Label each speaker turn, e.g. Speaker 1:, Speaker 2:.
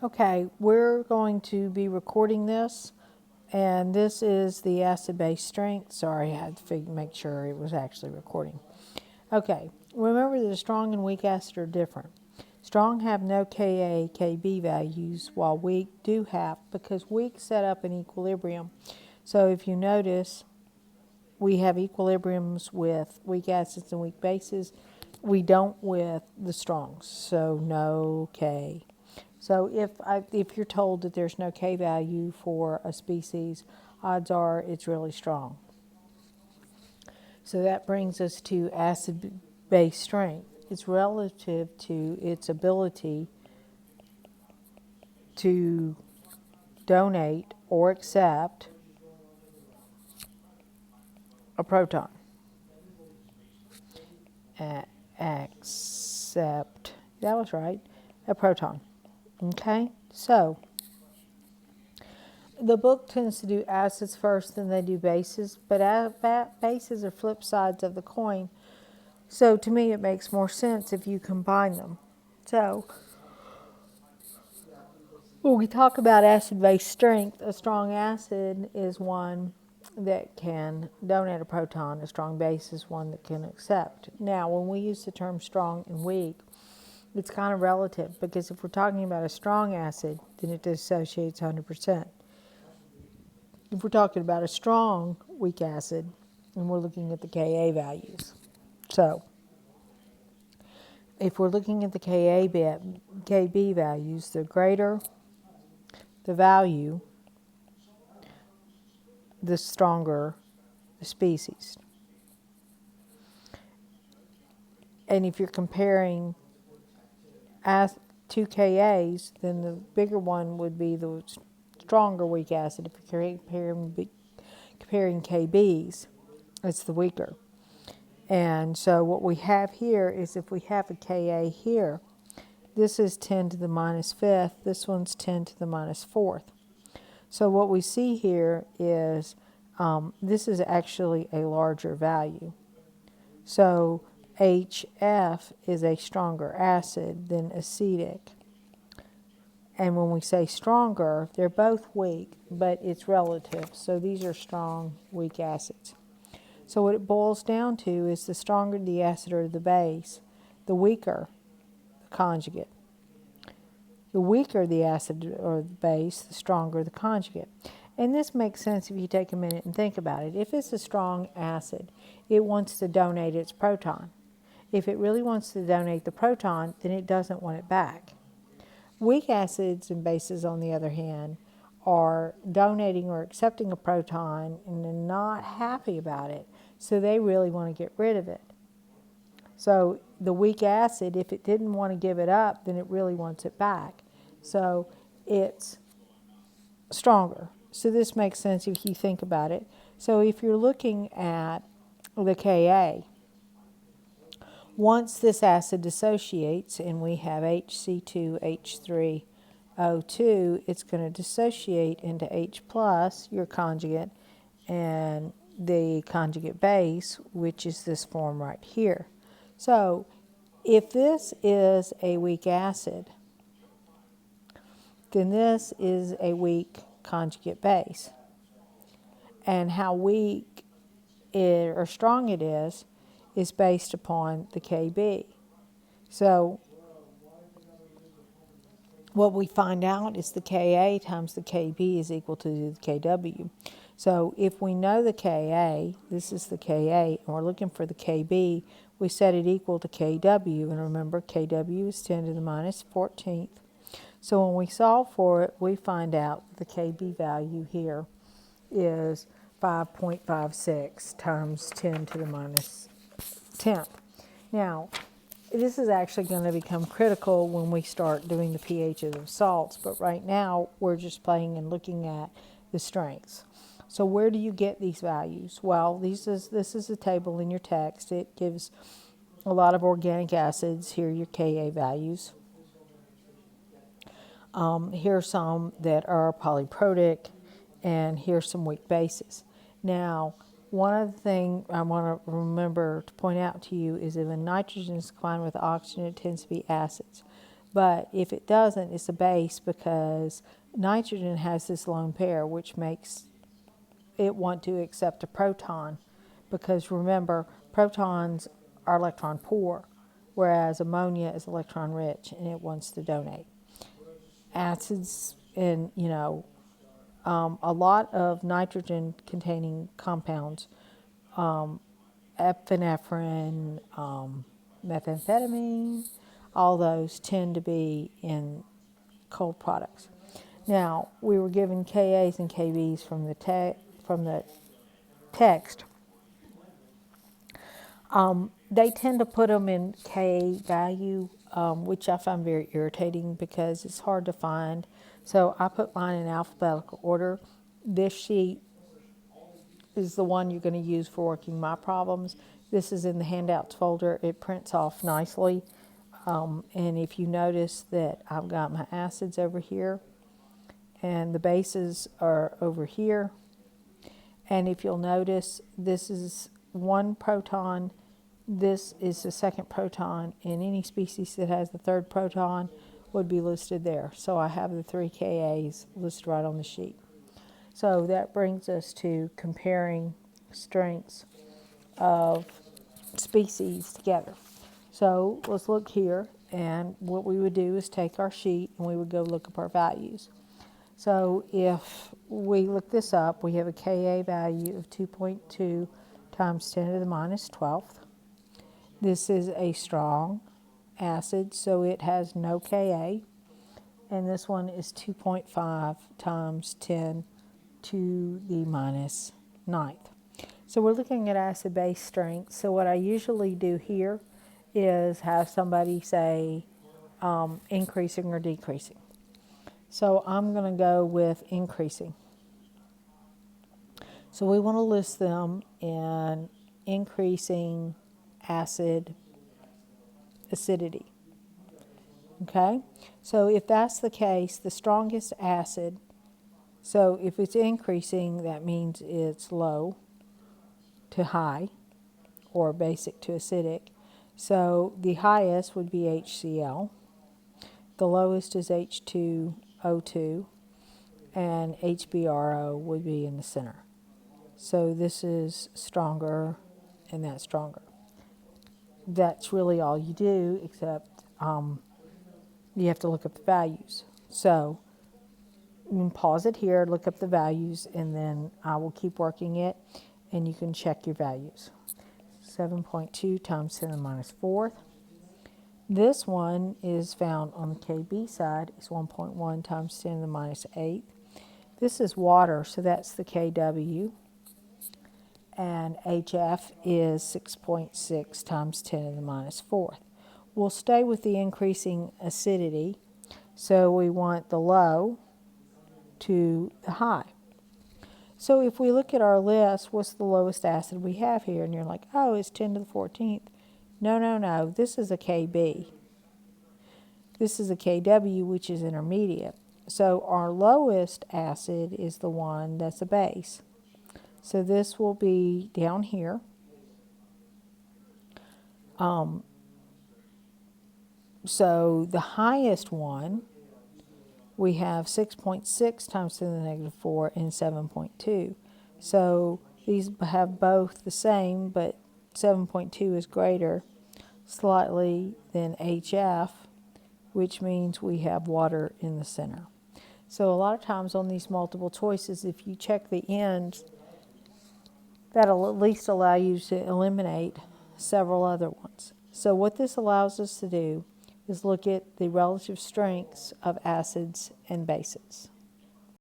Speaker 1: Okay, we're going to be recording this, and this is the acid-base strength. Sorry, I had to make sure it was actually recording. Okay, remember that a strong and weak acid are different. Strong have no Ka, Kb values, while weak do have, because weak set up an equilibrium. So if you notice, we have equilibriums with weak acids and weak bases. We don't with the strongs, so no K. So if you're told that there's no K value for a species, odds are it's really strong. So that brings us to acid-base strength. It's relative to its ability to donate or accept a proton. Accept, that was right, a proton. Okay, so the book tends to do acids first, then they do bases, but bases are flip sides of the coin. So to me, it makes more sense if you combine them. So when we talk about acid-base strength, a strong acid is one that can donate a proton. A strong base is one that can accept. Now, when we use the term strong and weak, it's kind of relative, because if we're talking about a strong acid, then it dissociates 100%. If we're talking about a strong weak acid, then we're looking at the Ka values. So if we're looking at the Kb values, the greater the value, the stronger the species. And if you're comparing two Kas, then the bigger one would be the stronger weak acid. If you're comparing Kb's, it's the weaker. And so what we have here is, if we have a Ka here, this is 10 to the minus fifth, this one's 10 to the minus fourth. So what we see here is this is actually a larger value. So HF is a stronger acid than acetic. And when we say stronger, they're both weak, but it's relative. So these are strong, weak acids. So what it boils down to is, the stronger the acid or the base, the weaker the conjugate. The weaker the acid or the base, the stronger the conjugate. And this makes sense if you take a minute and think about it. If it's a strong acid, it wants to donate its proton. If it really wants to donate the proton, then it doesn't want it back. Weak acids and bases, on the other hand, are donating or accepting a proton and they're not happy about it, so they really want to get rid of it. So the weak acid, if it didn't want to give it up, then it really wants it back. So it's stronger. So this makes sense if you think about it. So if you're looking at the Ka, once this acid dissociates and we have HC2H3O2, it's going to dissociate into H plus, your conjugate, and the conjugate base, which is this form right here. So if this is a weak acid, then this is a weak conjugate base. And how weak or strong it is based upon the Kb. So what we find out is the Ka times the Kb is equal to the Kw. So if we know the Ka, this is the Ka, and we're looking for the Kb, we set it equal to Kw. And remember, Kw is 10 to the minus 14th. So when we solve for it, we find out the Kb value here is 5.56 times 10 to the minus 10th. Now, this is actually going to become critical when we start doing the pHs of salts, but right now we're just playing and looking at the strengths. So where do you get these values? Well, this is a table in your text. It gives a lot of organic acids. Here are your Ka values. Here are some that are polyprotic, and here's some weak bases. Now, one other thing I want to remember to point out to you is, if a nitrogen is combined with oxygen, it tends to be acids. But if it doesn't, it's a base because nitrogen has this lone pair, which makes it want to accept a proton. Because remember, protons are electron poor, whereas ammonia is electron rich and it wants to donate. Acids and, a lot of nitrogen containing compounds, epinephrine, methamphetamine, all those tend to be in cold products. Now, we were given Kas and Kbs from the text. They tend to put them in Ka value, which I find very irritating because it's hard to find. So I put mine in alphabetical order. This sheet is the one you're going to use for working my problems. This is in the handouts folder. It prints off nicely. And if you notice that I've got my acids over here and the bases are over here. And if you'll notice, this is one proton. This is the second proton, and any species that has the third proton would be listed there. So I have the 3 Kas listed right on the sheet. So that brings us to comparing strengths of species together. So let's look here, and what we would do is take our sheet and we would go look up our values. So if we look this up, we have a Ka value of 2.2 times 10 to the minus 12th. This is a strong acid, so it has no Ka. And this one is 2.5 times 10 to the minus 9th. So we're looking at acid-base strength. So what I usually do here is have somebody say increasing or decreasing. So I'm going to go with increasing. So we want to list them in increasing acid acidity. Okay? So if that's the case, the strongest acid, so if it's increasing, that means it's low to high or basic to acidic. So the highest would be HCl. The lowest is H2O2, and HBRO would be in the center. So this is stronger and that's stronger. That's really all you do, except you have to look up the values. So you can pause it here, look up the values, and then I will keep working it, and you can check your values. 7.2 times 10 to the minus 4th. This one is found on the Kb side. It's 1.1 times 10 to the minus 8th. This is water, so that's the Kw. And HF is 6.6 times 10 to the minus 4th. We'll stay with the increasing acidity, so we want the low to the high. So if we look at our list, what's the lowest acid we have here? And you're like, oh, it's 10 to the 14th. No. This is a Kb. This is a Kw, which is intermediate. So our lowest acid is the one that's a base. So this will be down here. So the highest one, we have 6.6 times 10 to the negative 4 and 7.2. So these have both the same, but 7.2 is greater slightly than HF, which means we have water in the center. So a lot of times on these multiple choices, if you check the ends, that'll at least allow you to eliminate several other ones. So what this allows us to do is look at the relative strengths of acids and bases.